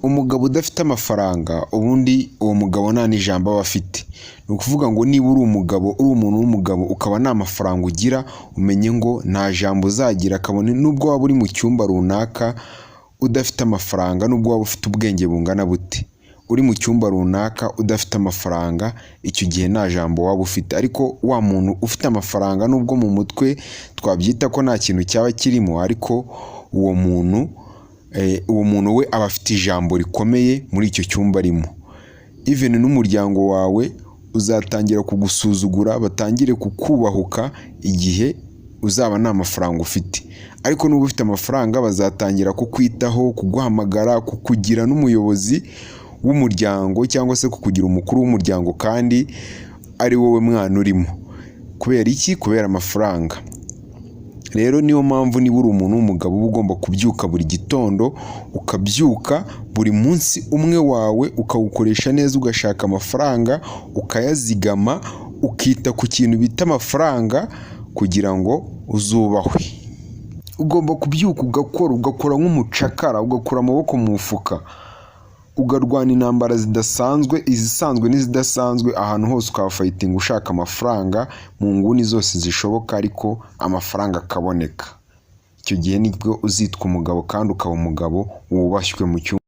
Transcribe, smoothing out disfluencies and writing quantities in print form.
Umugabo udafite amafaranga ubundi uwo mugabo nta n'ijambo aba afite. Ni ukuvuga ngo niba uri umugabo, uri umuntu w'umugabo ukaba nta mafaranga ugira, umenye ngo nta jambo uzagira, kabone nubwo waba uri mu cyumba runaka udafite amafaranga, nubwo waba ufite ubwenge bungana bute. Uri mu cyumba runaka udafite amafaranga, icyo gihe nta jambo waba ufite. Ariko wa muntu ufite amafaranga, nubwo mu mutwe twabyita ko nta kintu cyaba kirimo, ariko uwo muntu we aba afite ijambo rikomeye muri icyo cyumba arimo. Even n'umuryango wawe uzatangira kugusuzugura, batangire kukubahuka igihe uzaba nta mafaranga ufite. Ariko nuba ufite amafaranga bazatangira kukwitaho, kuguhamagara, kukugira n'umuyobozi w'umuryango cyangwa se kukugira umukuru w'umuryango kandi ari wowe mwana urimo. Kubera iki? Kubera amafaranga. Rero niyo mpamvu niba uri umuntu w'umugabo uba ugomba kubyuka buri gitondo, ukabyuka buri munsi umwe wawe ukawukoresha neza, ugashaka amafaranga, ukayazigama, ukita ku kintu bita amafaranga kugira ngo uzubahwe. Ugomba kubyuka ugakora nk'umucakara, ugakura amaboko mu mufuka, ugarwana intambara zidasanzwe, izisanzwe n'izidasanzwe, ahantu hose ukafayitinga ushaka amafaranga mu nguni zose zishoboka, ariko amafaranga akaboneka. Icyo gihe nibwo uzitwa umugabo kandi ukaba umugabo wubashywe mu cyumba.